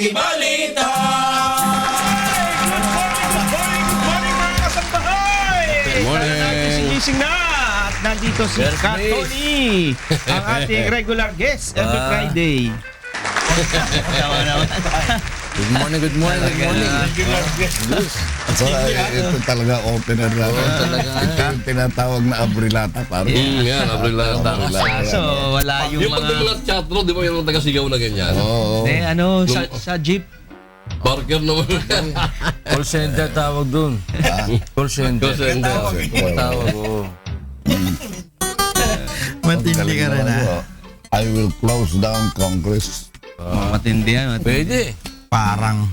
Pakibalita! Good morning mga kasambahay! Good morning. Gising na at nandito si Yes, Katoni, ang ating regular guest every Friday. Good morning, good morning, good morning. Regular guest. So, ito talaga opener natin. talaga. Ito yung tinatawag na abrilata, pare. Yan, Abrilata. So, wala yung Yung pag may mga... mga chat room, di ba yung taga-sigaw na ganyan? Oo. ano, sa jeep. Barker naman. Call center tawag dun. Call center. Call center. Tawag, oo. Matindi ka rin, ha? I will close down Congress. Matindi yan. Pwede. Parang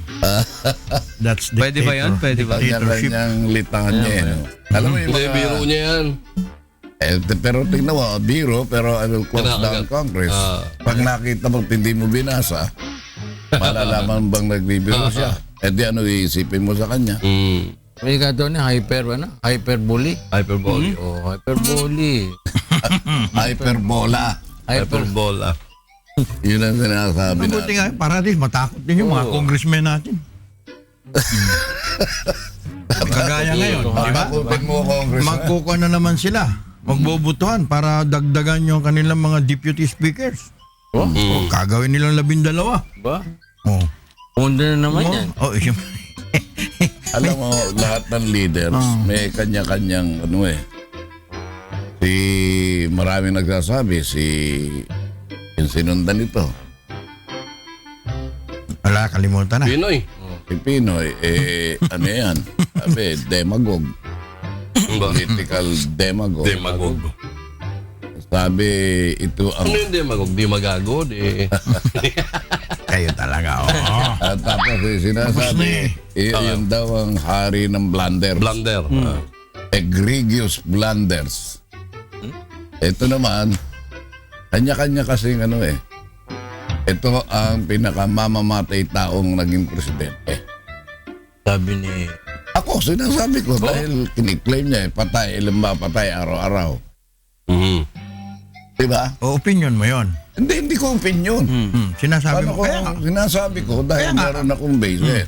that's Pwede ba yun? Pwede ba? Kanya-kanyang litangan niya. no? Alam mo yung Hindi, mga... biro niya yan. Pero tingnan mo, biro, pero I will close down Congress. Pag nakita mo, hindi mo binasa, malalaman bang nagbibiro siya. Eh di ano iisipin mo sa kanya? May doon hyperbole. Hyperbole. Oh, hyperbole. Hyperbola. Hyperbola. Yun ang sinasabi Mabuti natin. nga, para din matakot din yung mga congressmen natin. Kagaya ngayon, di ba? Takutin mo, Congress. Magkukuha na naman sila. Magbobotohan para dagdagan yung kanilang mga deputy speakers. Oh, gagawin nilang 12. Ba? Oh. Onda na naman yan. Oh, Alam mo, lahat ng leaders, may kanya-kanyang ano eh. Maraming nagsasabi, yung sinundan ito. wala, kalimutan na. Pinoy. Si Pinoy, ano yan? Sabi, demagog. Political demagog. Demagog. Sabi, ito ang... Ano yung demagog? Di magago, di... Kayo talaga, oh. At tapos sinasabi, yun daw ang hari ng blunders. Blunder. Egregious blunders. Ito naman, kanya-kanya kasing ano eh. Ito ang pinakamamamatay taong naging presidente. Sabi ni... Ako, sinasabi ko dahil kiniklaim niya eh, patay, ilan ba patay araw-araw. Diba? O, opinion mo yon. Hindi ko opinion. Sinasabi Paano mo, ko, kaya nga. sinasabi ko dahil meron akong base eh.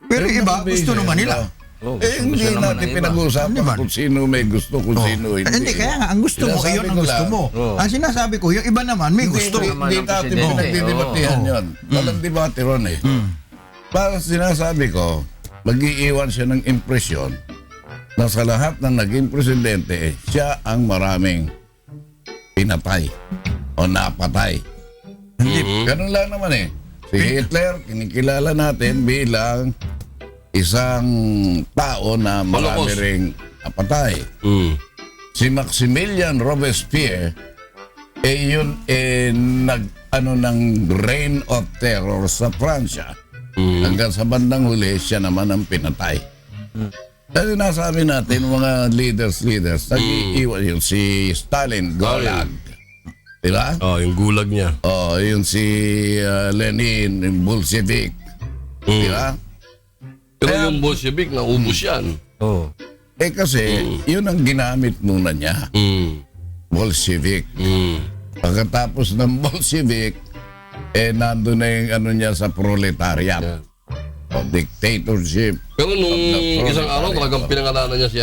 Pero iba, gusto naman nila. Hindi natin pinag-uusapan Di ba? kung sino may gusto, kung sino hindi. Hindi, kaya nga, ang gusto mo, Sinasabi iyon ang ko gusto lang. mo. Ang sinasabi ko, yung iba naman, may gusto. Hindi natin pinagdidebatehan yun. Walang debate ron eh. Para sinasabi ko, mag-iiwan siya ng impresyon na sa lahat ng naging presidente, siya ang maraming pinatay o napatay. Ganun lang naman eh. Si Hitler, kinikilala natin bilang isang tao na marami ring napatay. Si Maximilian Robespierre, yun nag-ano ng reign of terror sa Pransya. Hanggang sa bandang huli, siya naman ang pinatay. Kasi nasabi natin, mga leaders, nag-iiwan yun. Si Stalin, Gulag. Diba? Oh, yung gulag niya. Oh, yun si Lenin, yung Bolshevik. Diba? Pero yung Bolshevik, naubos yan. Oh. Kasi, yun ang ginamit muna niya. Bolshevik. Pagkatapos ng Bolshevik, nandun na yung ano niya sa proletariat. O dictatorship. Pero nung isang araw, talagang pinangalanan niya si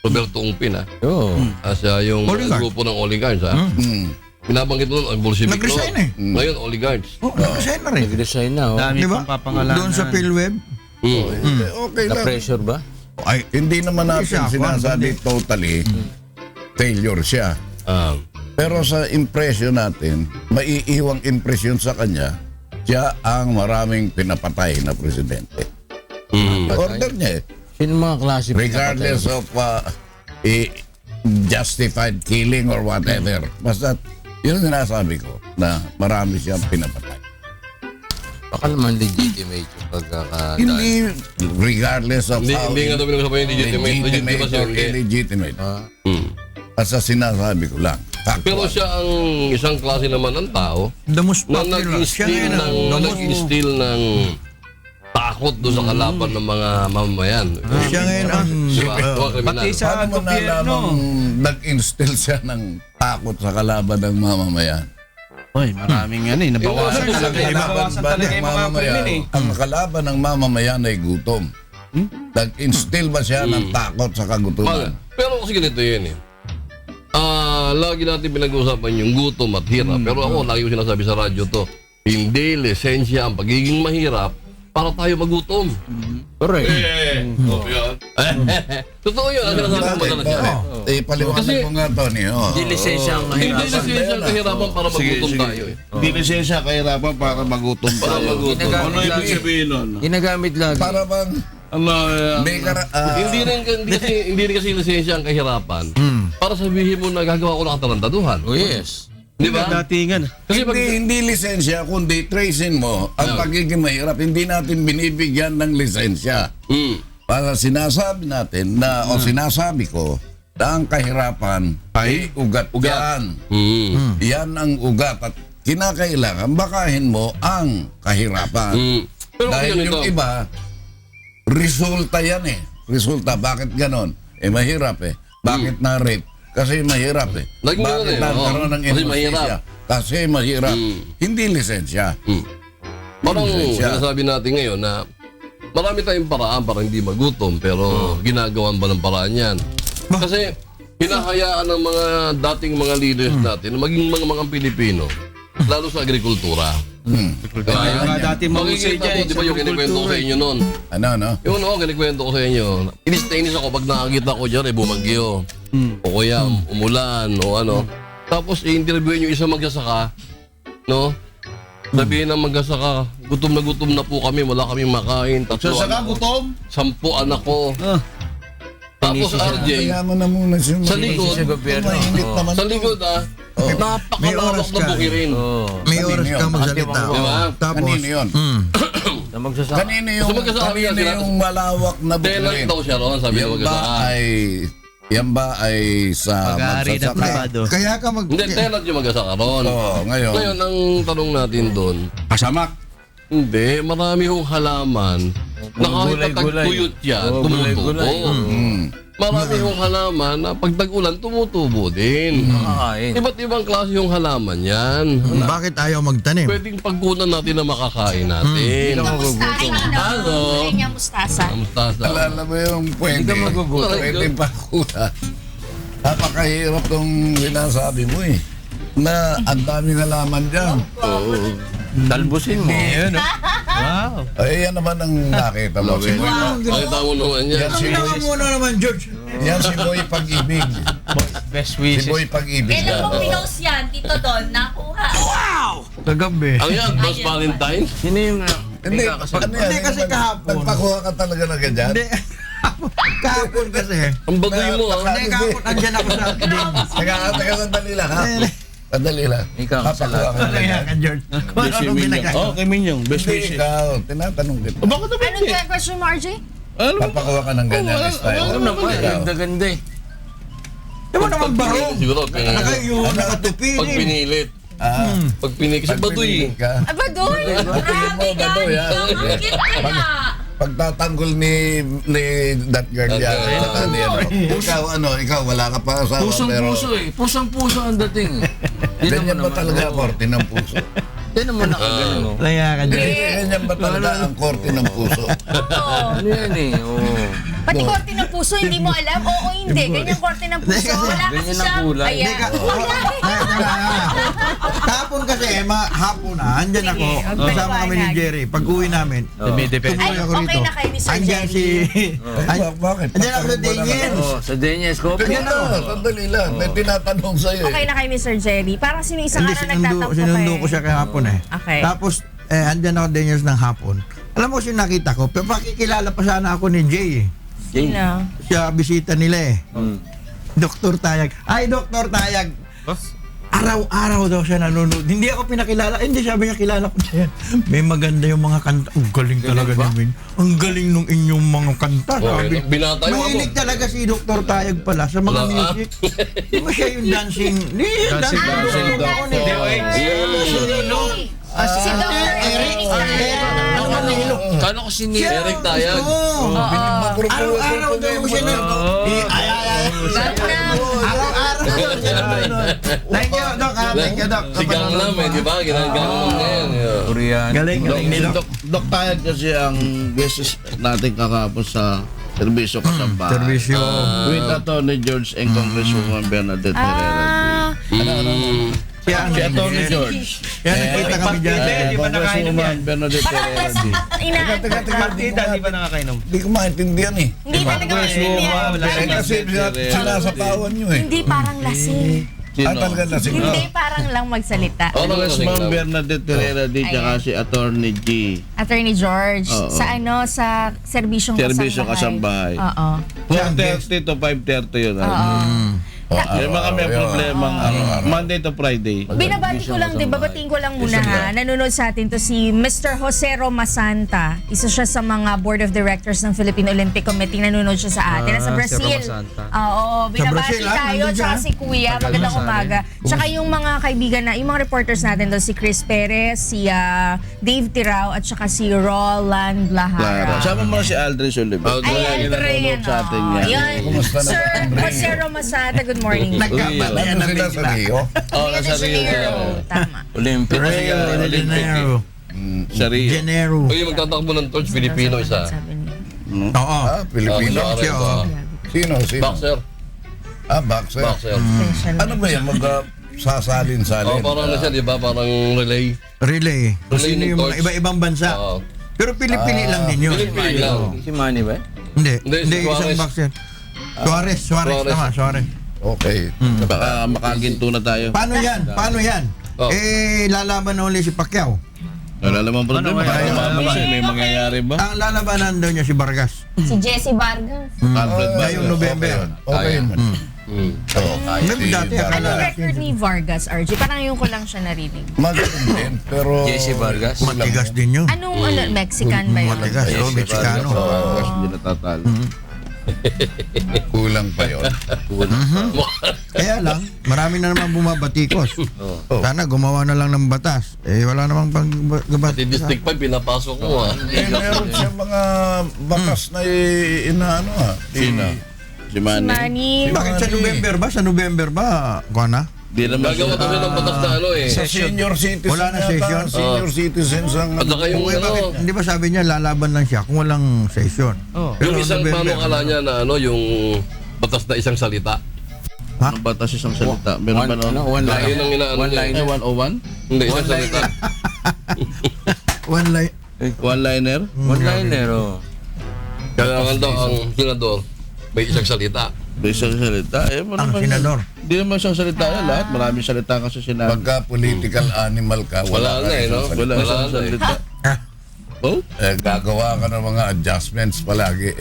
Roberto Ungpin, Oo. Siya yung Oligarch. grupo ng oligarchs, Binabanggit mo nun, ang Bolshevik Nag-resign noon. eh. Ngayon, oligarchs. Oh, nag-resign na rin. Nag-resign na, oh. Dami Di ba? pang papangalanan. Doon sa PhilWeb. Okay lang. Na-pressure ba? Ay, Hindi naman natin Hindi siya, sinasabi totally failure siya. Pero sa impression natin, maiiwang impression sa kanya, siya ang maraming pinapatay na presidente. Order niya eh. Sino mga klase? Regardless of justified killing or whatever. Basta, yun ang sinasabi ko na marami siyang pinapatay. Baka naman legitimate yung pagkakadaan. Hindi, regardless of Hindi, how hindi nga daw pinag-usapan yung legitimate. legitimate Legitimate or hindi. illegitimate. Basta sinasabi ko lang. Pero siya ang isang klase naman ng tao the most na popular. Siya ngayon ang the most nag-instill ng takot doon sa kalaban ng mga mamamayan. Siya ngayon ang Diba? Kriminal. Pati sa Paano mo gobyerno. nalamang nag-instill siya ng takot sa kalaban ng mamamayan? Oy, maraming nabawasan Yung talaga. Nabawasan talaga yung mga krimen eh. Ang kalaban ng mamamayan ay gutom. Nag-instill ba siya ng takot sa kagutuman? Pero kasi ganito yan eh. Lagi natin pinag-uusapan yung gutom at hirap. Pero ako, lagi ko sinasabi sa radyo to, hindi lisensya ang pagiging mahirap para tayo magutom. Correct. Totoo yun. Ang sinasabi ko Bakit? talaga. Paliwanag Kasi- ko nga, Tony. Hindi lisensya ang Hindi mahirapan. lisensya ang kahirapan para magutom tayo eh. Hindi lisensya kahirapan para magutom Para tayo. magutom. Ano ibig sabihin nun? Ginagamit lagi. Para bang may Hindi rin kasi lisensya ang kahirapan. Para sabihin mo na gagawa ko ng katarantaduhan. Oh yes. Di ba? Datingan. Kasi pag... hindi lisensya, kundi tracing mo ang pagiging mahirap. Hindi natin binibigyan ng lisensya. Para sinasabi natin na, o sinasabi ko, na ang kahirapan ay ugat yan. Yan ang ugat. At kinakailangan bakahin mo ang kahirapan. Pero Dahil ganito. yung iba, resulta yan eh. Resulta. Bakit ganon? Mahirap eh. Bakit na-rape? Kasi mahirap eh. Naging ganun Bakit eh, nagkaroon oo. ng Kasi mahirap. inostisya? Kasi mahirap. Hindi lisensya. Parang Lisensya. sinasabi natin ngayon na marami tayong paraan para hindi magutom pero ginagawan ba ng paraan yan? Kasi hinahayaan ng mga dating mga leaders natin na maging mga Pilipino lalo sa agrikultura. Kaya nga dati mahusay Makikita dyan mo, di ba yung kinikwento ko sa inyo noon? Ano? Yung kinikwento ko sa inyo. Inis na inis ako pag nakakita ko dyan, bumagyo. O kaya umulan o ano. Tapos i-interviewin yung isang magsasaka, no? Sabihin ng magsasaka, gutom na po kami, wala kaming makain. Tatlo, Saka gutom? 10 anak ko. Tapos RJ, Kaya mo na muna siya. sa likod, Sa gobyerno. Mainit naman. sa likod May napakalawak oras na ka. bukirin. Oh. May Kanino oras yun? ka magsalita. Di ba? Tapos, Kanino yun? Na magsasaka. Kanino yung, Gusto magkasama yan sila? yung malawak na Tenant bukirin? daw siya ron, sabi ng magsasaka. Yan ba ay sa Pag-aari ng magsasaka? privado. kaya ka mag... Hindi, tenant yung magsasaka ron. Oo, ngayon. Ngayon, ang tanong natin doon, Pasamak. hindi, marami hong halaman na kahit na Gulay-gulay. tagtuyot yan, Oo, tumutubo. gulay-gulay. Marami hong halaman na pag tag-ulan, tumutubo din. Makakain. Iba't ibang klase yung halaman yan. Bakit ayaw magtanim? Pwedeng pagkunan natin na makakain natin. Mustasa. Ano? Kulay niya mustasa. Mustasa. Alala mo yung pwede. Hindi ka magugutom. Pwede pa kuha. Napakahirap tong sinasabi mo eh. Na ang daming halaman dyan. Talbusin mo. Wow. Ay, yan naman ang nakita mo. Si Boy, Nakita mo naman yan. yan si Boy, Muna naman, George. yan si Boy Pag-ibig. Best Si wishes. Boy Pag-ibig. Kailan mo yan. pinost yan, Tito Don? Nakuha. Kagabi. Ang yan, Boss Valentine. Sino yung... Hindi, Ikaw kasi- ano yan? Hindi kasi kahapon. Nagpakuha ka talaga na ganyan? Hindi. Kahapon kasi. Ang bagoy mo ah. Hindi, kahapon andyan ako sa akin. Teka, sandali lang ha. Sandali lang. Ikaw, Papakuha ka na Kaya ganyan. ka, George. Kung ano nung binagay. Kay Minyong. Best Hindi wishes. ikaw, tinatanong kita. Bakit naman Ano yung question mo, RJ? Papakuha ka ng ganyan style. Ano naman, Ikaw. ganda-ganda eh. Di ba naman barong? Siguro, Nakatupi pag din. pinilit. Ah, Pag pinilit. Kasi pag baduy. pinilig ka, Aba, Doy! Grabe ka! Badoy, ah. Namakit kaya! pagtatanggol ni that girl yan. Ikaw wala ka pa asawa pero Pusong-puso eh. Pusang-puso ang dating. ganyan ba talaga ang korte ng puso? Hindi naman nakagano. Kaya ka, George. Ganyan ba talaga ang korte ng puso? Oo. Ano yan eh? Oo. Pati korte ng puso, hindi mo alam? Oo, hindi. Ganyan korte ng puso. Wala kasi Ganyan ang siya. kulay. Ayan. Hapon kasi, hapon na. Andyan ako. Kasama kami ni Jerry. Pag uwi namin, Ay, tumuloy ako okay rito. na kayo ni Sir Andyan Jerry. Bakit? Andyan ako sa Daniel. Oh, sa Denyes ko. Ganyan na, sandali lang. May tinatanong sa'yo Okay eh. na kayo ni Sir Jerry. Parang sino isang Hindi, araw nagtatampo sinundo ko siya kahapon eh. Okay. Tapos, andyan ako Daniels ng hapon. Alam mo kung nakita ko, pero pakikilala pa sana ako ni Jay eh. Sino? Siya bisita nila eh. Dr. Tayag. Ay, Dr. Tayag. Araw-araw daw siya nanonood. Hindi ako pinakilala. Hindi, sabi niya kilala ko siya. May maganda yung mga kanta. Ang galing talaga namin. Ang galing nung inyong mga kanta. Sabi. Binata yung ako. Mahilig talaga si Dr. Tayag pala sa mga music. Di ba siya yung dancing? Dancing Si Dr. Eric. Ano man nilo? Kala ko si Nick. Eric Tayag. Oo. Araw-araw daw siya na. Araw-araw daw siya na. Thank you, Doc. Thank you, Doc. Sigang lang eh, di ba? Ginagawa mo ngayon. Korean. Galing ni Doc. Dok Tayag kasi ang guest natin kakapos sa Serbisyo Kasambahay. Servisyo. With Attorney George and Congresswoman Bernadette Herrera. Siya ang Si Attorney George. Yan, nakita kami dyan. Di ba nakainom yan? Bernadette Parang Herrera. nasa Partida, di ba nakakainom? Hindi ko maintindihan eh. Hindi talaga maintindihan. Kasi sinasapawan nyo eh. Hindi parang lasing. Talaga lasing. Hindi parang lang magsalita. Congresswoman Bernadette Herrera di tsaka si Attorney G. Attorney George, Oo. sa sa Serbisyong Serbisyo Kasambahay. Oo. 4:30 to 5:30 yun. Meron kami problema Monday to Friday. Binabati ko lang, babatiin ko lang muna ha. Nanonood sa atin to si Mr. Jose Roma Santa. Isa siya sa mga Board of Directors ng Philippine Olympic Committee. Nanonood siya sa atin. Nasa si Brazil. Roma Santa. Oo, binabati Brazil, tayo. nandun Tsaka siya. si Kuya. Magandang umaga. Tsaka yung mga kaibigan na, yung mga reporters natin doon, si Chris Perez, si Dave Tirao, at tsaka si Roland Lahara. Sama mo si Aldrin Sullivan. Ay, Aldrin. sa atin Oh, yan. yan. Kumusta na Sir ang Rio? Jose Roma Santa, good morning. Nagkabalayan Ano na sila sa Rio? Oh, Rio de nasa Rio. Janeiro. Tama. Olympic. Rio de Janeiro. Sa Rio. Janeiro. Uy, magtatakbo ng torch, Filipino isa. Sabi niya. Oo. Pilipino. Oh, Siya, oo. Sino? Boxer. Boxer. Boxer. Special. Ano ba yan? Sasalin-salin. Oh, parang ano siya, di ba? Parang relay. Relay. Kung Relay sino ng yung mga torch. iba-ibang bansa. Oo. Pero Pili-pili lang din yun. Pilipino lang. Si Manny ba? Hindi. Hindi, Hindi, si isang Suarez. boxer. Suarez. Suarez. Tama, Suarez. Okay. Baka makaginto na tayo. Paano yan? Paano yan? Oh. Lalaban na uli si Pacquiao. Wala namang problema. May mangyayari ba? Ang lalabanan daw niya si Vargas. Si Jesse Vargas. Alfred ba Ngayong November. Okay yun. Maybe dati akala Anong natin. record ni Vargas, RJ? Parang yung ko lang siya narinig. Magaling din, pero... Jesse Vargas. Matigas din yun. Anong Mexican ba yun? Matigas. Oh, Mexicano. Vargas hindi natatalo. Kulang pa yun. Kaya lang, marami na naman bumabatikos. Sana gumawa na lang ng batas. Wala namang Pati pagbatas. District 5, pinapasok mo ah. Meron siya mga bakas na inaano Sino? Si Manny. Manny. Bakit sa November ba? Sa November ba? Kuha na? Di naman Gagawa kami ng batas na ano eh. Sa senior citizen Wala na yata, session? Senior citizens ang... At saka yung ano, Hindi ba sabi niya lalaban lang siya kung walang session? yung isang paano kala niya na ano, yung batas na isang salita. Ang batas isang salita. Meron ba One Yun ang inaano One niya. line. 101? Hindi, isang salita. One line. One-liner? One-liner, oh. Kailangan daw ang senador may isang salita. Isang salita? Ang senador. Hindi naman isang salita yan lahat. Maraming salita kasi sinabi. Pagka political animal ka, Wala wala na ka eh, no? isang Wala Wala isang na eh. salita. Oh? gagawa ka ng mga adjustments palagi.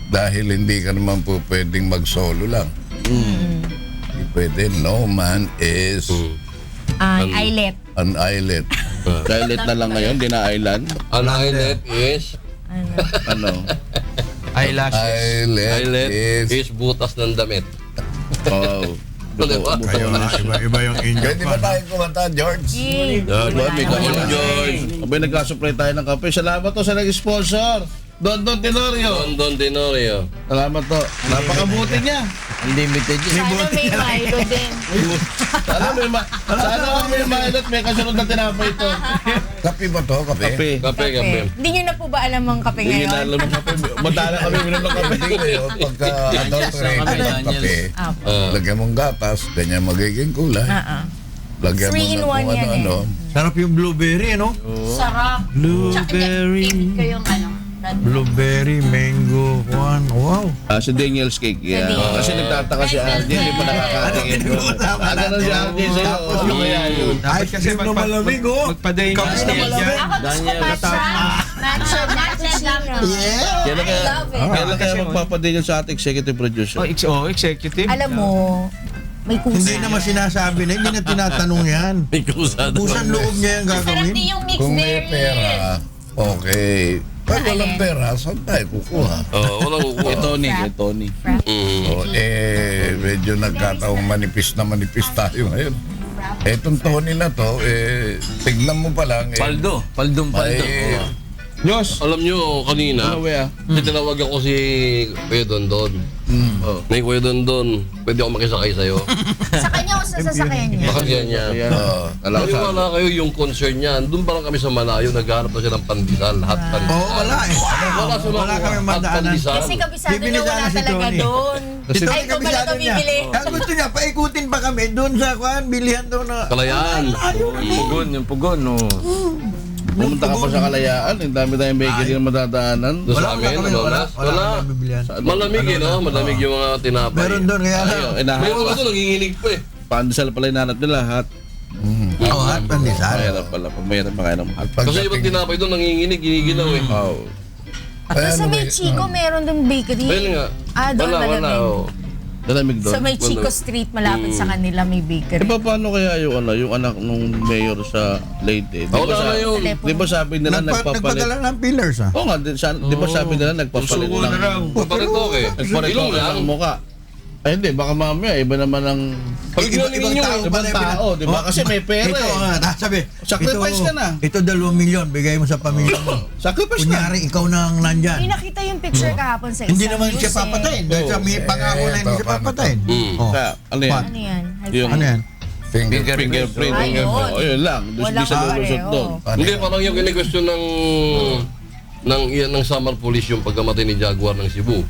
Dahil hindi ka naman po pwedeng mag-solo lang. Hindi pwede. No man is Islet. an islet. Silent na lang ngayon, di na island. Ang islet is, Ano? Eyelashes. Islet islet is... is butas ng damit. Wow. Diba? Iba yung India. Pwede ba tayong kumanta, George? Yan, May kape George. George. Abay, nagkasupply tayo ng kape. Salamat to sa nag-sponsor. Don Tenorio. Don Tenorio. Salamat to. Napakabuti niya. Unlimited yun. Sana may Milo din. Sana may milot. May kasunod na tinapay ito. Kape ba to? Kape? Kape. Kape, kape. Hindi nyo na po ba alam ang kape Hindi na ngayon? alam ng kape. Madala kami minom ng kape. Hindi kayo, pagka adulterate Kami, ng Daniel. kape, lagyan mong gatas, ganyan magiging kulay. Lagyan mo 3 in na 1 kung yan eh. ano-ano. Sarap yung blueberry, ano? Sarap. Blueberry. Tsaka ko yung ano. Blueberry, mango, one. Wow. Si Daniel's Cake. Yeah. Daniel. Kasi nagtataka si RJ. Hindi pa nakakatingin ko. Ano si RJ sa'yo? Ano kaya yun? Ay, kasi na malamig, oh. Magpa-day Kape na malamig. Ako gusto ko matcha. Matcha. Yeah. Kailan I kaya, love it. kailan kaya magpapadingil sa ating executive producer? executive. Alam mo, may kusa. Hindi naman sinasabi na, hindi na tinatanong yan. May kusada. Pusan loob niya yung Sarap gagawin. din yung mixed Kung may berry. pera, okay. Pag walang pera, saan tayo kukuha? Walang kukuha. Tony. Tony. Medyo nagkataong manipis tayo ngayon. Etong Tony na to, tignan mo pa lang. Paldo. Paldong paldo. Ay, Diyos! Alam nyo, kanina, Ano ba tinawag ako si Kuya Dondon. Oh. May Kuya Dondon, pwede ako makisakay sa'yo. Sa kanya o sa sasakyan niya? Baka yan niya. Ayan. Alam sa Wala kayo yung concern niya. Doon pa lang kami sa Malayo, naghanap na siya ng pandesal, hot pandesal. Oo, wala eh. Wala sa Wala kami hot madaanan. pandesal. Kasi kabisado Bibili niya wala sana si talaga Tony. doon. Kasi- Ay, ikaw pala ito bibili. Kaya gusto niya, paikutin pa kami doon sa bilihan doon na... Kalayaan. Pugon, yung pugon, no. pumunta ka pa sa Kalayaan, ang dami tayong bakery na madadaanan. Doon sa amin, ano, wala wala. kami bibilihan. Malamig eh, no? Malamig yung mga tinapay. Meron doon, kaya Ayun, lang. Meron inahanap. ako nanginginig pa eh. Pandesal pala yung nanap nila, hat. Oo, hot pandesal. Mahirap pala. Mahirap pa kayo ng hat. Kasi ibang tinapay doon nanginginig, giniginaw eh. Oh. Doon sa may Chico, meron doon bakery. Ayun nga. Doon Wala, malamig. oh. Dalamig doon. Sa may Chico Street, malapit sa kanila may bakery. Eh, paano kaya yung anak nung mayor sa Leyte? Oo, tama yun. Di ba sabi nila nagpapalit? Nagpadala ng pillars ah. Oo nga, di ba sabi nila nagpapalit Susuko na raw. Paparitok eh. Nagpapalit Ilong lang. ng mukha. Ay hindi, baka mamaya iba naman ang Pag ginaling ninyo, ibang tao, di ba? Kasi may pera Ito eh. nga, sabi. Sacrifice ka na. Ito 2 milyon, bigay mo sa pamilya mo. Sacrifice na. Kunyari, ikaw nang May nandyan. nakita yung picture kahapon sa isang Hindi naman siya news eh. papatayin. Dahil sa may pangako na hindi siya papatayin. Oh. Kaya, ano yan? Ano yan? Yung Ano yan? fingerprint. Ayun. Oh, yun lang. Walang Di sa lulusot pareho. doon. Hindi, parang yung kini-question ng Samar Police yung pagkamatay ni Jaguar ng Cebu.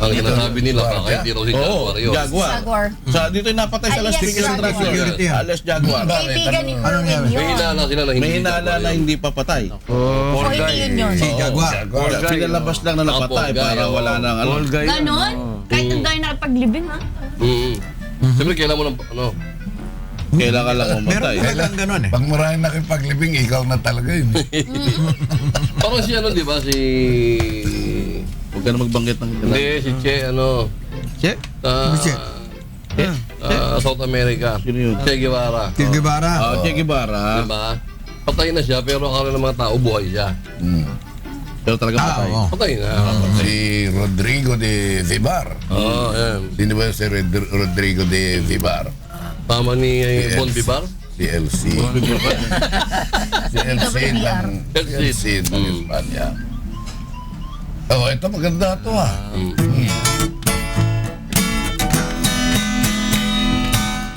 Ang sinasabi nila, baka hindi raw si Oo, Jaguar yun. Jaguar. Jaguar. Sa dito yung napatay sa Las Alias Vegas Jaguar. Construction. Security yan. Alias Jaguar. Kaibigan ni Anong Merwin nangyari? yun. May hinala sila na hindi May si hinala Jaguar na yun. hindi papatay. So, hindi yun yun. Si Jaguar. Kaya pinalabas lang na napatay Paul Guy, para oo. wala nang ano. Paul Guy. Ganon? Kahit ang dahil nakapaglibing, ha? Siyempre, kailangan mo ng, ano, Kailangan lang Meron umatay. talagang ganun eh. Pag maraming nakipaglibing, ikaw na talaga yun. parang si ano, di ba, si... Huwag ka na magbanggit ng Hindi, si Che, ano, Che? Che? South America. Sino yun? Che Guevara. Che Guevara. Che Guevara. Diba? Patay na siya, pero akala ng mga tao, buhay siya. Pero talaga patay. Oo. Patay na. Si Rodrigo de Vivar. Oo, yan. Sino ba si Rodrigo de Vivar? Tama ni Bon Vivar. Si LC. Si LC ng LC ng Espanya. Oh, ito maganda to ah.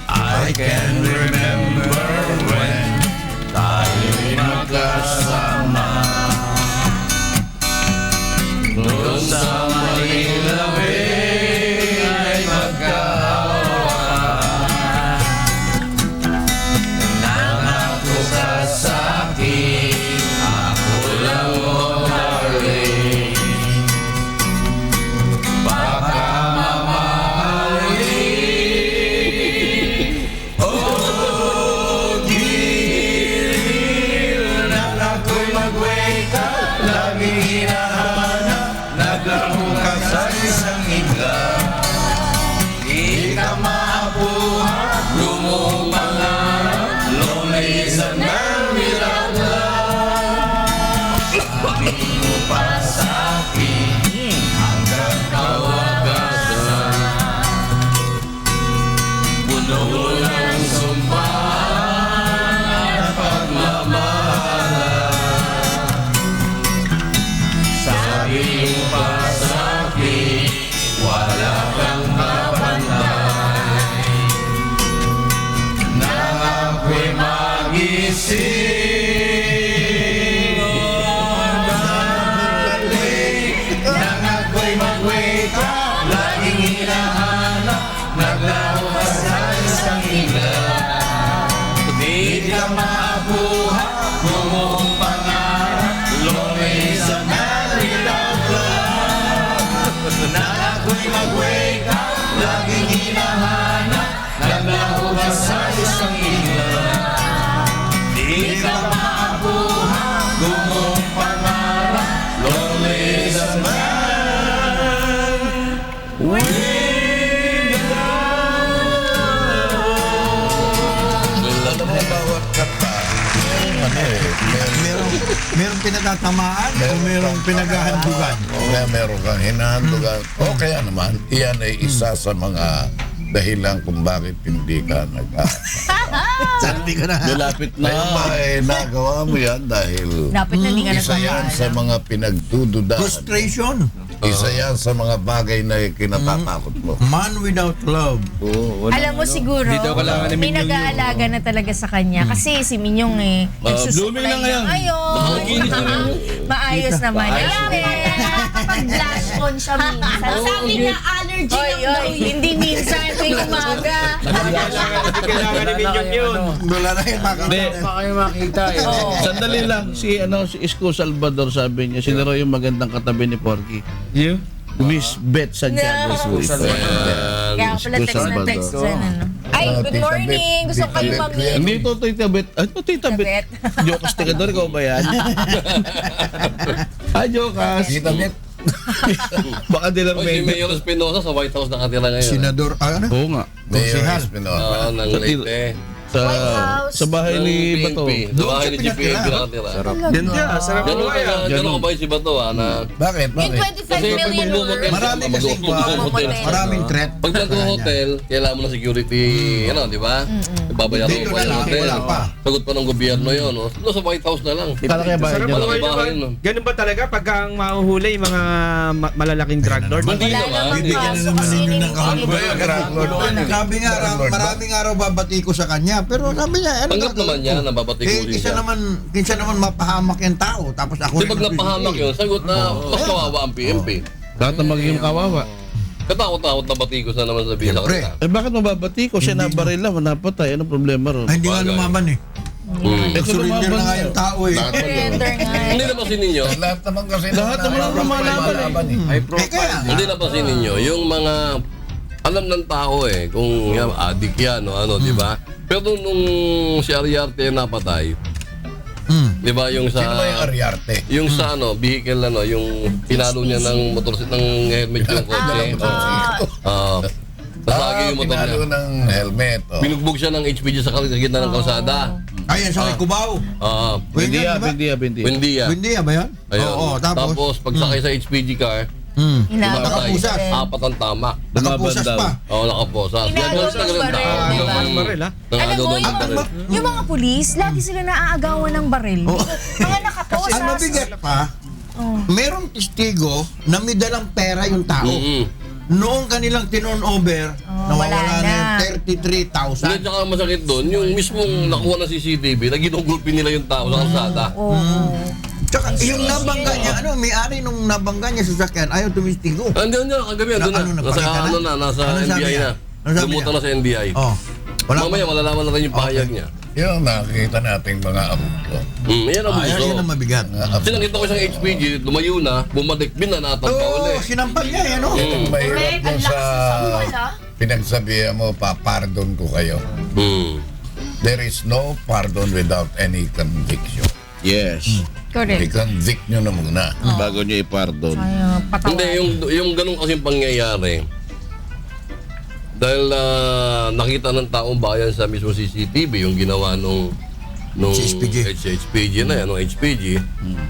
I can remember when tayo'y magkasama doon sa Manila Bay ay magkahawa. Nangako ka sa'kin, ako lang mo darling. Baka mamahalin. Oh, gilid na ako'y mag-wake up, laging hinahanap, naglaro ka sa isang igla. Di ka maabuhat, lumong pangarap, lonely is a merry love. Sabi mo pa sa'kin, hanggang kawagasan, puno ng sumbahan at pagmamahalan. Sabi mo pa sa'kin, wala kang kapantay, na ako'y magising. Nang ako'y mag-wake up, laging hinahanap, naglaho ka sa isang igla. Di ka maabuhat, bumuong pangarap, lonely sa merry love love. Nang ako'y mag-wake up, laging hinahanap, naglaho ka sa isang igla. Di ka maabuhat, bumuong pangarap, lonely sa merry Alam mo, bawat kata, Merong pinatatamaan o merong pinaghahandugan? kaya meron kang hinahandugan. O kaya naman, iyan ay isa sa mga dahilan kung bakit hindi ka Sabi ko na. Nilapit na. Kaya ba, nagawa mo yan dahil Dapat na hindi ka isa yan sa nagpapaalam. mga pinagdududahan. Frustration. Isa yan sa mga bagay na kinatatakot mo. Man without love. Alam mo siguro, Hindi daw kailangan ni may Minyong nag-aalaga na talaga sa kanya. Kasi si Minyong nagsusuklay blooming na ngayon. Nakakinis na rin. Maayos naman. Nakakapag-blush on siya minsan. Sabi niya allergy Oy, lang daw oy, yun. hindi minsan tuwing umaga. Kailangan ni Minyong yun. Wala na yung Hindi. Pa kayo makita eh. Sandali lang. Si Isko Salvador sabi niya, sino raw yung magandang katabi ni Porky? You? Miss Beth Santiago. No. Kaya pala text na text dyan. Ano. Ay, good Tita morning. Bet, Gusto Tita kayo Bet, mami. Hindi to Tita Beth. Ano Tita Tita Beth? Bet. Jokas Tigador, ikaw ba yan? Ah, Jokas. Kita Bet, Baka dilang O, si may... Mayor Espinosa sa White House nakatira ngayon. Senador, ano? Oo nga. Mayor Espinosa. Ng Leyte. Sa bahay ni Bato. Sa bahay ni Doon siya GPNP pinatira. nakatira. Yan siya, sarap Ganun mo kaya. ganun kabay si Bato na Bakit? Yung Bakit? 25 million worth. Marami kasing Hotel. maraming threat. Pag nag-hotel, kailangan mo ng security, di ba? Babayaran Dito mo pa na yung lang, hotel. wala pa. Sagot pa ng gobyerno yun. No? Sa White House na lang. Kala kaya bahay Sarap niya. mo Malaki kayo bahay, naman. no? Ganun ba talaga pagka ang mahuhuli yung mga malalaking drug lord? Hindi Wala naman. namang Bibigyan kaso na naman kasi ninyo ng hindi kahapon. Sabi nga, maraming araw babati ko sa kanya. Pero sabi niya, ano Tanggap naman niya, nababati ko din Kisa siya. naman mapahamak yung tao. Tapos ako Di pag napahamak yun, sagot na mas kawawa ang PMP. Lahat na magiging kawawa. Katakot-takot na batikos na naman sabihin sa Siyempre. kanila. Bakit mababati ko? Siya nabarila, napatay. Ano problema ron? Ay, hindi nga lumaban eh. Nag-surrender na nga yung tao eh. Surrender nga. Hindi napansin ninyo, Lahat naman kasi Lahat naman ang lumalaban Eh kaya, hindi napansin ninyo, yung mga alam ng tao kung yan, adik yan o ano, di ba? Pero nung si Ariarte napatay, di ba yung sa... Sino ba yung Ariarte? Yung sa vehicle yung pinalo niya ng motorsiklo ng helmet yung kotse. Nasagi yung motor Pinalo niya. ng helmet. Binugbog siya ng HPG sa gitna ng kalsada. ayan sa may Cubao. Bindiya, Diba? bindiya. Buendia. Buendia ba yan? Ayun. Oo, tapos pagsakay sa HPG car, Inaabot. Nakapusas. apat ang tama. nakapusas pa. Oo, nakaposas. Inaagaw Ganun ng talaga baril, tao. di ba? Maril ha? Alam mo, Nangaagaw ng baril. yung mga pulis, lagi sila naaagawan ng baril. Mga nakaposas. Ang mabigat pa, merong testigo na may dalang pera yung tao. Noong kanilang tinon over, nawawala wala na yung na. 33,000. Hindi, tsaka masakit doon, yung mismong nakuha ng CCTV, na ginugulpi nila yung tao sa kalsada. Tsaka yung nabangga niya, may-ari nung nabangga niya sa sakyan, ayaw tumistigo. Andiyan niya, kagabi, andun na. Napakita Nasa, nasa Ano sabi NBI niya? na. Ano sabi Lumutan niya? na sa NBI. Oh. Wala Mamaya, malalaman natin yung pahayag niya. Yung nakikita nating mga abuso. Yan ang Ayan, gusto. yan ang mabigat. Kasi nakita ko siyang HPG, lumayo na, bumalik, binanatan pa Oo, uli. sinampal niya yan, no? Yung mahirap Correct, dun ang sa lakas sa sampal, ha? pinagsabihan mo, papardon ko kayo. There is no pardon without any conviction. Yes. Correct. I-convict nyo na muna. Bago niya ipardon. Ay, patawa. Hindi, yung ganun kasing pangyayari, dahil nakita ng taong bayan sa mismo CCTV yung ginawa nung HPG na yan, nung HPG.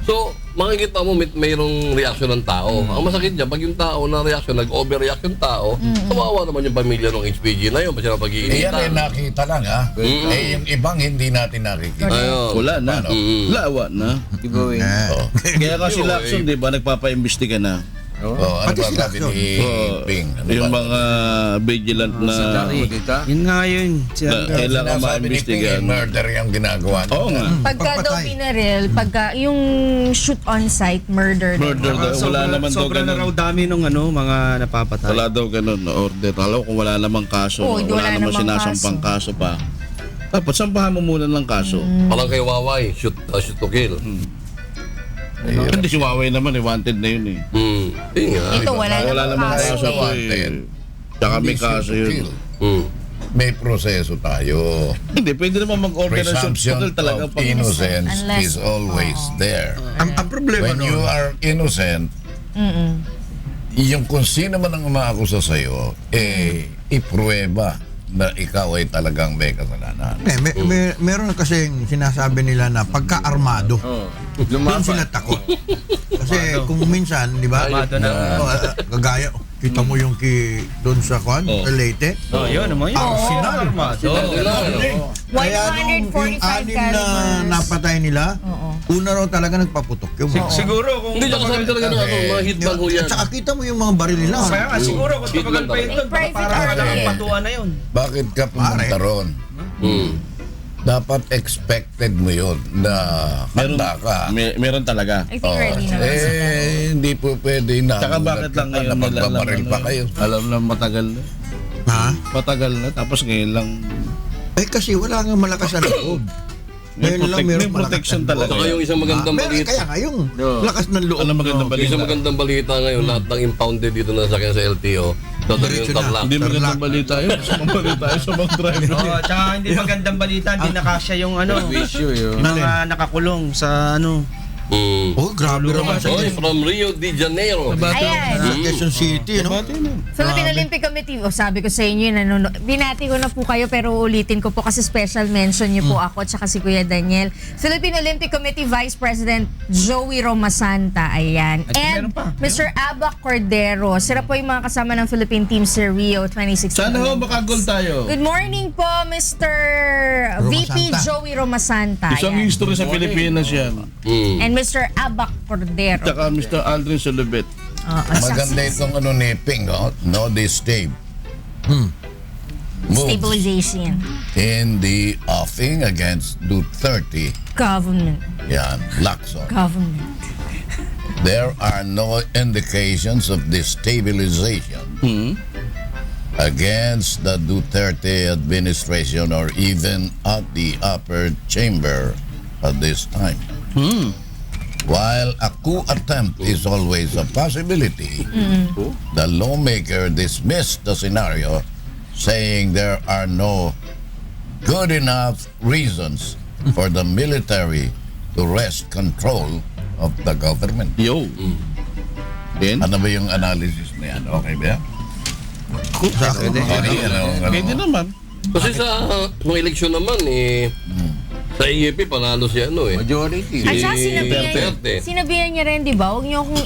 So, makikita mo mayroong reaction ng tao. Ang masakit dyan, pag yung tao na reaction, nag-overreact yung tao, kawawa naman yung pamilya ng HPG na yun, kasi Eh yan pag-iinitan. nakita lang ha. Eh yung ibang hindi natin nakikita. Ayun. Wala na. Paano? Lawa na. Kaya kasi Lacson, di ba, nagpapaimbestiga na. Oh, ano Pati ba si sabi Lacson. ni Ping? Ano Yung ba? mga vigilant na Yun nga yun. kailangan Sinasabi ni Ping, maimbestigahan. murder yung ginagawa niya. Oo nga. Pagka daw Pagpatay. pinaril, pagka yung shoot on site, murder. Murder daw. Wala naman daw Sobra na raw ganun. dami nung mga napapatay. Wala daw ganun na order. Alam ko kung wala namang kaso. Oo, hindi wala wala namang namang sinasampang kaso pa. Dapat sampahan mo muna ng kaso. Parang kay Waway, shoot to kill. Hindi si Huawei naman, wanted na yun eh. Yun nga. Ito, wala Wala namang namang kaso. kaso po wanted. eh. Tsaka may Hindi kaso shoot to yun. kill. Mm. May proseso tayo. Hindi, pwede naman mag-order ng Presumption shoot talaga of pag innocence Unless- is always there. Ang problema When you nun, are innocent, yung kung sino man ang umaakusa sa'yo, ipruweba na ikaw ay talagang may kasalanan. meron kasing sinasabi nila na pagka-armado, doon sila takot. Kasi kung minsan, di ba, Armado na. kagaya, Kita mo yung doon sa Oh. Leyte. Oh, yun naman yun. Arsenal. Kaya nung yung 145 anim na calibers. napatay nila, una raw talaga nagpaputok yung mga. Siguro kung Hindi, tsaka sabi talaga ng mga hitman ho yan. At saka kita mo yung mga baril nila. Kaya nga, siguro kung tumagal pa yun doon, baka Private parang army walang eh. patuan na yun. Bakit ka pumunta ron? Dapat expected mo yun na handa ka. Meron talaga. I think ready na. Hindi po pwede na. Tsaka bakit lang ngayon na nila magbabaril pa kayo? Alam na matagal na. Ha? Matagal na. Tapos ngayon lang. Eh kasi wala nga malakas sa loob. Ngayon lang meron May protection malakas talaga. Saka yung isang magandang Meron, balita. kaya nga yung lakas ng loob. Ano magandang Yung isang balita? magandang balita ngayon, lahat ng impounded dito na sakyan sa LTO, dadali yung Diretso na. tarlac. Hindi magandang balita yun. Gusto mong balita yun sa mga driver. Oo, tsaka hindi magandang balita, hindi nakasya yung issue yun. Nalin? Mga nakakulong sa Oh, grabe naman sa Oy, from Rio de Janeiro. Ayan. Quezon City, no? Philippine Olympic Committee, sabi ko sa inyo, binati ko na po kayo pero ulitin ko po kasi special mention niyo po ako tsaka si Kuya Daniel. Philippine Olympic Committee Vice President Joey Romasanta, ayan. And Mr. Aba Cordero, sila po yung mga kasama ng Philippine team sa Rio 2016. Sana ho, makagol tayo. Good morning po, Mr. VP Romasanta. Joey Romasanta. Isang ayan. history sa Pilipinas yan. And Mr. Aba Cordero. Tsaka Mr. Aldrin Solubet. Maganda itong ni Ping, no, this Dave. Moves Stabilization. in the offing against Duterte. Government. Yan, Lacson. Government. There are no indications of destabilization against the Duterte administration or even at the upper chamber at this time. While a coup attempt is always a possibility, the lawmaker dismissed the scenario, saying there are no good enough reasons for the military to wrest control of the government. Yo. Then? Ano ba yung analysis na yan? Okay ba yan? Pwede naman. Kasi sa mga eleksyon naman, sa IEP, panalo si Majority. At saka Duterte. sinabihan niya rin, di ba, huwag niyo akong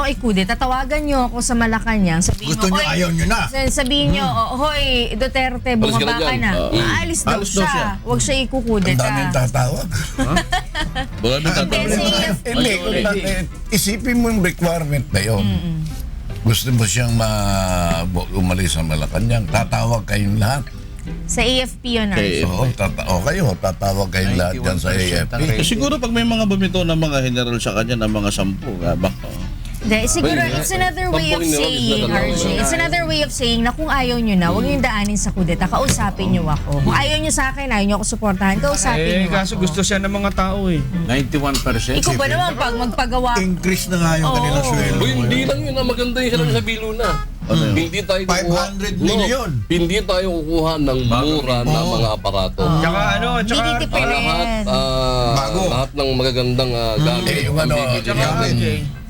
ikude. Tatawagan niyo ako sa Malacanang. Sabihin Gusto mo, nyo, "Hoy," ayaw nyo na. Sabihin niyo, "Hoy, Alis ka Duterte, na bumaba ka dyan." na." Aalis daw Alis daw siya. siya. Huwag siya Ang ikukudeta. daming tatawag. Wala na tatawag. Hindi, isipin mo yung requirement na yun. Gusto mo siyang umalis sa Malacanang, tatawag kayong lahat. Sa AFP yun. Okay. Oo, tatawag kayong lahat dyan sa AFP. Siguro pag may mga bumito ng mga general sa kanya ng mga 10, baka. Siguro, Pwede. it's another way of Tampong nila, saying, is RJ. It's another way of saying na kung ayaw nyo na, huwag nyo yung daanin sa kudeta. Kausapin nyo ako. Kung ayaw nyo sa akin, ayaw nyo ako suportahan, kausapin nyo Kaso ako. gusto siya ng mga tao 91%. Ikaw ba naman pag magpagawa Increase na nga yung kanilang sweldo. Uy, hindi lang yun. Maganda yung sinabi sa Biluna. Hindi tayo kukuha. 500 million. Hindi tayo kukuha ng mura na mga aparato. Tsaka Hindi Lahat, different. Bago. lahat ng magagandang gamit. Yung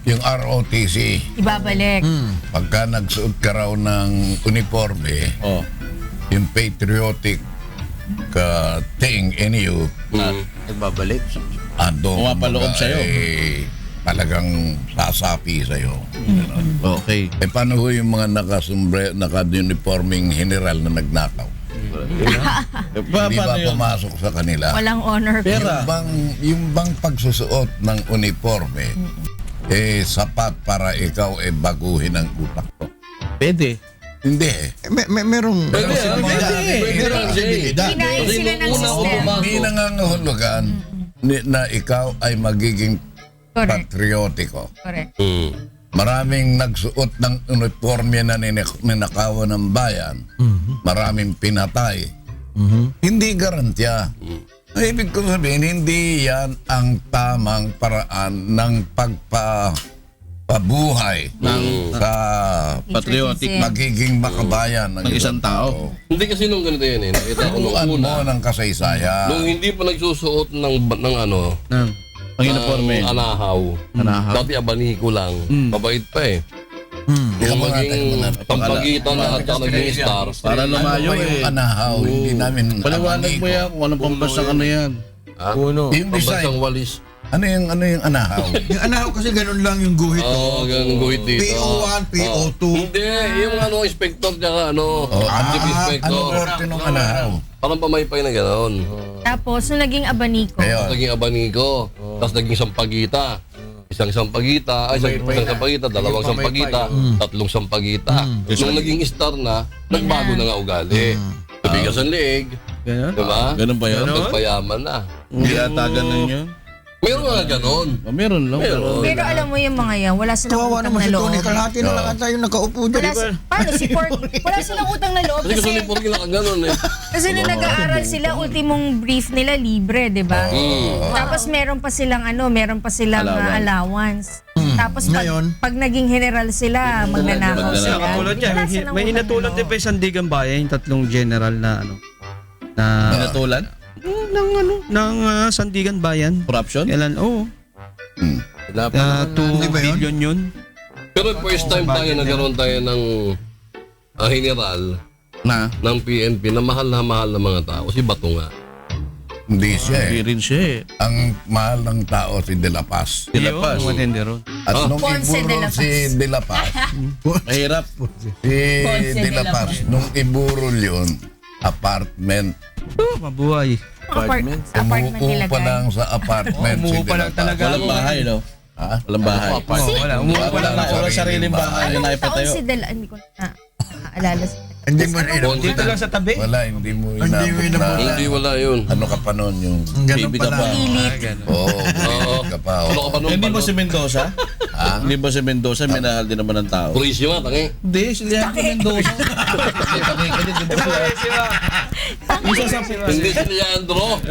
yung ROTC, Ibabalik. pagka nagsuot ka raw ng uniforme, Oh. yung patriotic thing in you, nagbabalik. ando Pumapaloob sa'yo. Talagang sasapi sa'yo. Ganon. Okay. Paano ho yung mga naka-uniforming general na nagnakaw? Hindi ba Paano yun? pumasok sa kanila? Walang honor. Pera. Yung bang pagsusuot ng uniforme, sapat para ikaw baguhin ang utak ko? Pwede. Hindi. Merong Kinain sila ng system. Hindi nangangahulugan na ikaw ay magiging Correct. patriotiko. Correct. Maraming nagsuot ng uniforme na ninakawan ng bayan. Maraming pinatay. Hindi garantya. Ibig ko sabihin, hindi yan ang tamang paraan ng pagpabuhay sa Patriotic. magiging makabayan ng Ng isang tao. Hindi kasi nung ganito yan Nakita ko nung Turuan mo una. ng kasaysayan. Nung hindi pa nagsusuot ng Ang uniforme. anahaw. Dati abaniko lang. Mabait pa Yung maging pampagitan na at saka naging star. Para lumayo Yung anahaw, hindi namin Paliwanag mo yan kung anong pambasang ano yan. Puno. Yung design. Pambansang walis. Ano yung anahaw? Yung anahaw kasi ganun lang yung guhit. Oo, ganun guhit dito. PO1, PO2. Hindi, yung inspector tsaka chief Ano inspector. korte ng anahaw? Parang pamaypay na gano'n. Tapos, nung naging abaniko. Ayun. Naging abanigo, tapos naging sampagita. Isang sampagita, dalawang sampagita, tatlong sampagita. Nung naging star na, nagbago na nga ugali. Tubigas ang leeg, Ganun? diba? Ganun ba yun? Nagpayaman na. Hindi ata ganun yun. Meron nga gano'n. Meron lang. Meron. Pero alam mo yung mga yan, wala silang Kawawa utang naman na si loob. Tony Kalahati na lang ata yung nakaupo dyan. Paano si Pork? Wala silang utang na loob Kasi kasi gusto ni Porky na gano'n eh. Kasi nung nag-aaral sila, ultimong brief nila libre, 'di ba? Tapos meron pa silang allowance. Tapos pag naging general sila, magnanakaw sila. Katulad niya, Wala silang may utang na hinatulad din loob. pa yung Sandigan Bayan, yung tatlong general na Pinatulan? ng Sandigan Bayan. Corruption? Kailan? Oo. 2 billion yun. Pero first time tayo nagkaroon tayo ng general Na? ng PNP na mahal na mga tao. Si Bato nga. Hindi siya Hindi eh. rin siya eh. Ang mahal ng tao si De La Paz. De La Paz. Yung matindi ron. At nung Ponce de La iburol Paz. si De La Paz, Mahirap. Ponce De La Paz, nung iburol yun, apartment. Mabuhay. Apartment Umuupo nila pa lang sa apartment si De La Paz. Walang bahay, no? Ha? Walang bahay. Wala, umuwi Wala na. Walang sariling bahay na Anong taon naipatayo. si Del... Hindi ko na naalala. Hindi mo na Dito lang sa tabi. Wala, hindi mo Hindi mo inabot na. Hindi wala yun. Ano ka pa nun yung... Ganun Baby ka pala. pa. Oo, Oo. ka pa. Ano ka pa nun? Hindi ba si Mendoza? Hindi ba si Mendoza minahal din naman ng tao? Pulisyo nga, tangi. Hindi, si Leandro Mendoza. Hindi si Leandro.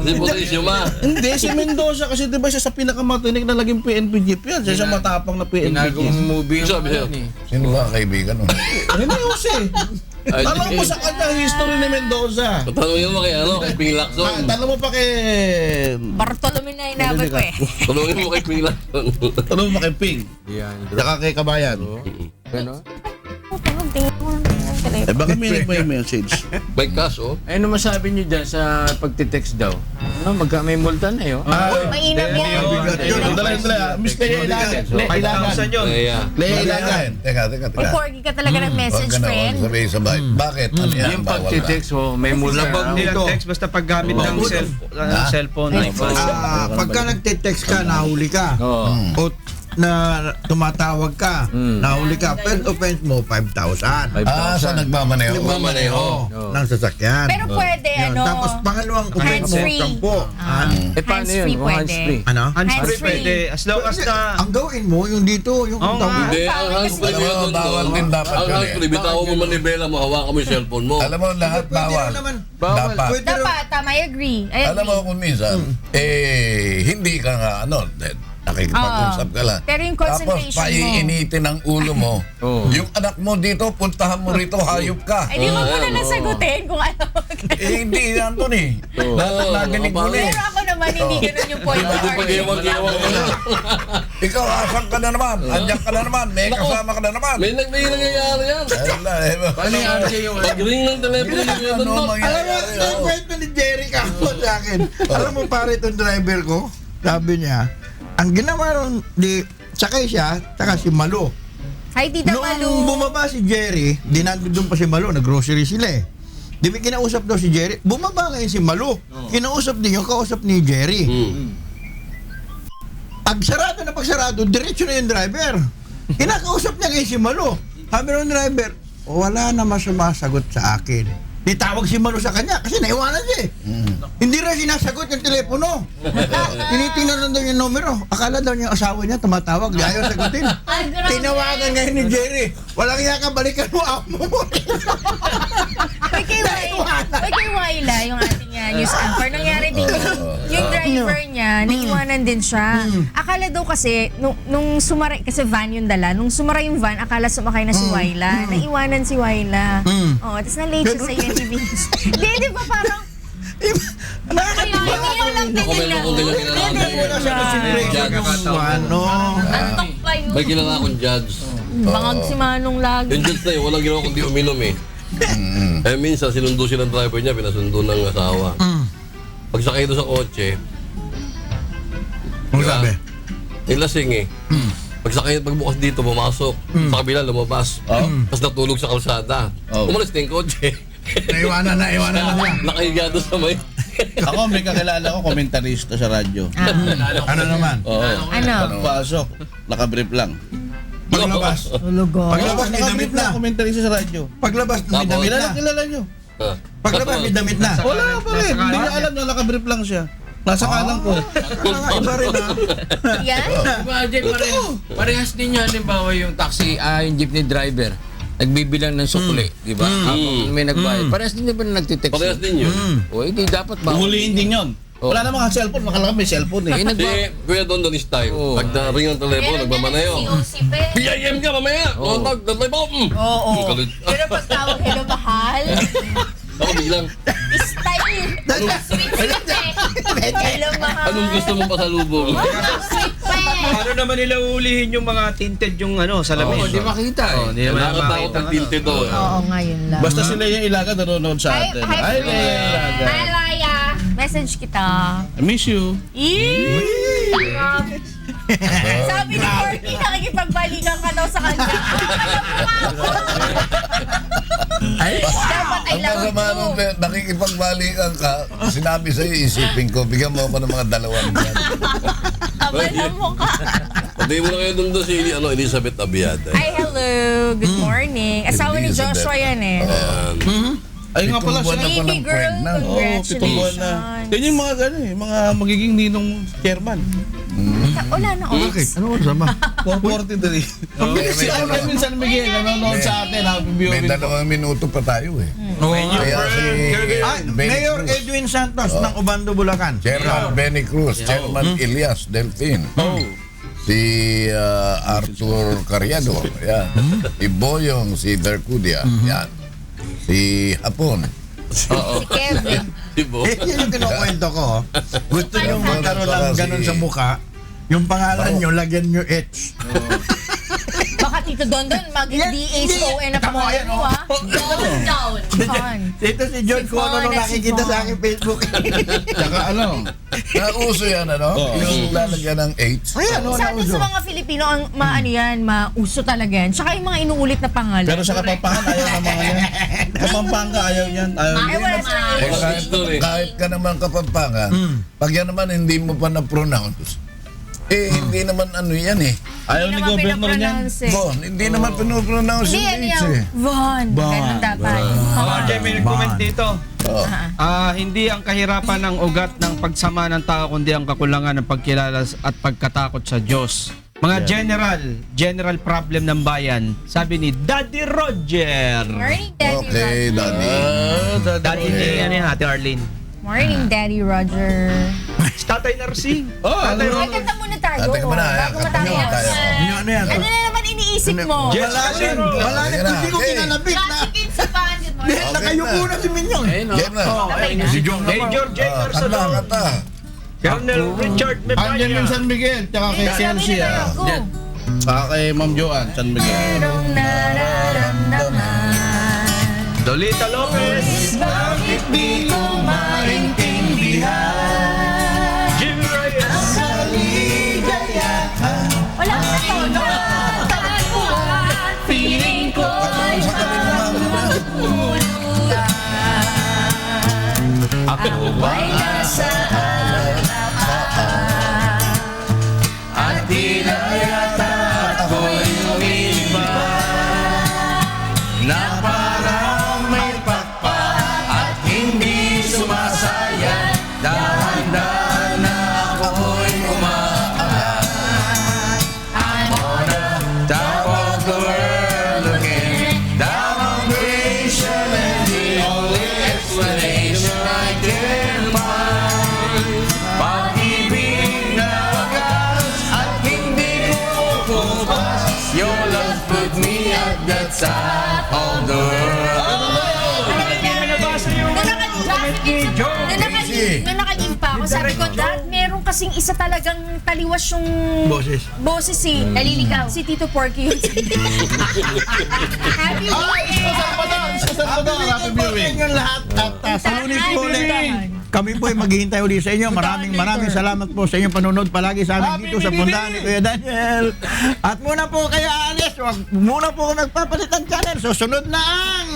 Si Pulisyo ma. Hindi, si Mendoza kasi di ba siya sa pinakamatinig na naging PNP jeep yan. Siya sa matapang na PNP Ginagawang jeep. movie Sabi sa'yo. Sino ba kaibigan nun? Hindi, Jose. Ay, Tanong mo sa kanya history ni Mendoza. Tanungin mo kay Ping Lacson. Tanong mo pa kay... Bartolome na inabot ko eh. Tanungin mo kay Ping Lacson. Tanong mo kay Ping. Yan. Saka kay Kabayan. Gano'n? Tingnan ko lang yung telepono. Eh baka may message. May kaso. Eh, ano masabi niyo dyan sa pagtitext daw? Ano, may multa na yun? Mainam yan. Dala. Miss Lea Ilagan. Lea Ilagan. 5,000 yun. Kaya. Lea Ilagan. Teka. Porky ka talaga ng message, Huwag ka na friend. sabay-sabay. Bakit? Ano yan? Yung Bawal na. pagtitext, may multa Labag na. nilang text basta paggamit ng cellphone. Pagka nagte-text ka, nahuli ka. O na tumatawag ka, nahuli ka. First offense mo, 5,000. Sa nagmamaneho. Mamaneho. Ng sasakyan. Pero pwede, Yun. ano, Tapos pangalawang offense mo, hands-free. 10. Eh, paano yun? Hands-free Kung pwede. hands-free. Ano? Hands-free Hands-free. pwede. As long as na... Ang gawin mo, yung dito, yung Oo nga. Hindi, ang hands-free Alam mo, yun bawal doon. din dapat Ang yun eh. hands-free, bitawan mo manibela mo, hawakan mo yung cellphone mo. Alam mo, lahat Pwede bawal. rin naman. Dapat. Pwede rin. Dapat, tama, I agree. Alam mo kung minsan, hindi ka nga, nakikipag-usap ka lang. Pero yung concentration Tapos paiinitin ang ulo mo. Yung anak mo dito, puntahan mo rito, hayop ka. Ay, di mo na nasagutin kung ano. Hindi yan doon eh. Nagaling mo eh. Pero ako naman, hindi ganun yung point of Hindi argument. pag-iwag-iwag ka na. Ikaw, asan ka na naman? Andiyan ka na naman. May kasama ka na naman. May nangyayari yan. Paano yung RJ yung... Pag-ring ng telepono yun Ano doon. Alam mo, mangyayari? yung kwento ni Jerry kahapon sa akin. Alam mo, pare, itong driver ko, sabi niya, ang ginawa ron, sakay siya, saka si Malo. Hi, Tita Noong Malu. bumaba si Jerry, dinandun pa si Malo, nag-grocery sila eh. Di ba kinausap daw si Jerry? Bumaba ngayon si Malo. Kinausap din yung kausap ni Jerry. Pagsarado na pagsarado, diretso na yung driver. Kinakausap niya ngayon si Malo. Sabi ng driver, wala naman sumasagot sa akin. Ditawag si Malo sa kanya kasi naiwanan siya eh. Hindi rin sinasagot yung telepono. Tinitingnan lang daw yung numero. Akala daw niya asawa niya tumatawag. Di ayaw sagutin. Tinawagan ngayon ni Jerry. Walang iya ka, balikan mo amo mo. May kay Waila, yung ating news anchor. Nangyari din yung driver niya, naiwanan din siya. Akala daw kasi, nung sumaray, kasi van yung dala, nung sumaray yung van, akala sumakay na si Waila. Naiwanan si Waila. Oo, tapos na-late siya sa UNTV. Di ba parang, hindi mo lang Ako meron akong ganyan kinalaman. antok pa yun. May kilala akong judge. Bangag si Manong lagi. Yung judge na yun, walang ginawa kundi uminom eh. Eh minsan, sinundo siya ng driver niya, pinasundo ng asawa. Pagsakay doon sa kotse, Ano sabi? Nilasing eh. Pagsakay pagbukas dito, pumasok. Sa kabila, lumabas. Tapos natulog sa kalsada. Umalis na yung kotse. Naiwanan na niya. Nakahiga doon sa may... Ako, may kakilala ko, komentarista sa radyo. Ano naman? Oo. Ano? Pagpasok, nakabrief lang. Paglabas. Paglabas, may damit na. Komentarista sa radyo. Paglabas, may damit na. Kilala nyo. Paglabas, may damit na. Wala pa rin. Hindi niya alam na nakabrief lang siya. Nasa kanan ko. Iba rin ha. Yan? Imagine, parehas din yan. Halimbawa yung taxi, yung jeepney driver, nagbibilang ng sukli, di ba? Habang may nagbayad. Parehas din ba na nagtitext? Parehas din yun. O, hindi dapat ba? Huliin din yun. Wala namang cellphone. Nakalagay may cellphone eh. Hindi, Kuya Don Don is time. Pag na-ring ang telepono, nagmamanayo. PIM ka mamaya! Tumatag, telepono! Oo. Kalit. Pero pag tawag, hello, mahal. Ako biglang, Style. Sweet eh. Hello, mahal. anong gusto mong pasalubong? Sweet pa eh. Paano naman nila ulihin yung mga tinted yung salamin? Hindi makita eh. Hindi naman Nakakatakot ang tinte to. Oo, ngayon lang. Basta si Leia Ilaga nanonood sa atin. Ay, Leia Ilaga. Hi, Laya. Message kita. I miss you. Sabi ni Corky, nakikipagbalikan ka daw sa kanya. Dapat I Ang love masama nung you. nakikipagbalikan ka, sinabi sa'yo, isipin ko, bigyan mo ako ng mga 2 yan. Abal na mo ka. Pati mo na kayo doon si Elizabeth Abiada. Hi, hello. Good morning. Asawa ni Elizabeth. Joshua yan eh. Ay nga pala Pitong buwan siya. na Baby palang girl, pregnant. Oo, 7 buwan na. congratulations. Yan yung mga mga magiging ninong chairman. Wala na oras. Ano ko sama? 443. Si Kevin San Miguel nanonood sa atin. Happy May viewing. 2 minuto pa tayo eh. Kaya si Ay, Benny Mayor Cruz, Edwin Santos ng Ubando, Bulacan. Chairman Benny Cruz, Chairman Elias Delfin, si Arthur Cariado, yan. Si Boyong, si Vercudia, yan. Si Hapon. Si Kevin. Diba? Yun yung kinukwento ko. Gusto nyo magkaroon ng Si- ganun sa mukha, yung pangalan nyo, lagyan nyo H. Baka Tito Dondon, mag-DHON na pangalan mo ah. Down. Fun. Ito si John Si kung ano Fawn, nakikita si sa aking Facebook. Tsaka ano? Nauso yan, ano? Yung lalagyan ng H. Ayan, ano Sa atin uso. sa mga Filipino, ang maano yan, mauso talaga yan. Tsaka yung mga inuulit na pangalan. Pero sa Kapampangan, ayaw ng mga yan. Kapampangan, ayaw yan. Ayaw Ay, yan. wala sa Eh, kahit ka naman Kapampangan, pag yan naman hindi mo pa na-pronounce, hindi naman ano yan eh. Ayaw ni Governor niyan. Bon, hindi naman pinopronounce Hindi, yung ano H yung eh. Von. Ganun dapat. RJ, may nag-comment dito. Oh. Hindi ang kahirapan ng ugat ng pagsama ng tao, kundi ang kakulangan ng pagkilala at pagkatakot sa Diyos. Mga general problem ng bayan, sabi ni Daddy Roger. Morning, Daddy Okay, Roger. Daddy. Daddy ni Ate Arlene. Morning, Daddy Roger. Tatay Narcy. Ay, kanta muna tayo. Kanta ka muna, Bago kanta muna matapos. tayo. Ano yan? Ano na naman iniisip mo? Wala rin. Wala rin. Hindi ko Okay. kinalapit na. Chicken sa pan. Good morning. Nakayuko na si Minyong. Yan na. Si John naman. Major General Kanta, Salong. kanta. Colonel Richard Andyan yung Mepaya. San Miguel, tsaka kay Chelsea. Go. Tsaka kay Ma'am Joanne, San Miguel. Merong nararamdaman. Dolita Lopez. Bakit di ko maintindihan? Jimmy Reyes. Wala ka na tono. Feeling ko ay ako ba'y nasa alakaan at tila yata ako'y umiba na parang may pakpak at hindi sumasaya dahan-dahan na ako'y umaangat. I'm on the top of the world looking down on creation and the only explanation I can find pag-ibig na wagas at hindi ko kumpas. Your love put me at the top of the world. Nung nakalim pa ako, sabi ko, Dad, meron kasing isa talagang taliwas yung boses eh. Naliligaw. Si Tito Porky yun. Happy New Year! Happy viewing. Happy viewing yung lahat at sa Lunes po ulit. Kami po ay maghihintay ulit sa inyo. Maraming salamat po sa inyong panonood palagi sa amin dito sa puntahan ni Kuya Daniel. At muna po kayo alis, wag muna po magpapalit ng channel. Susunod na ang...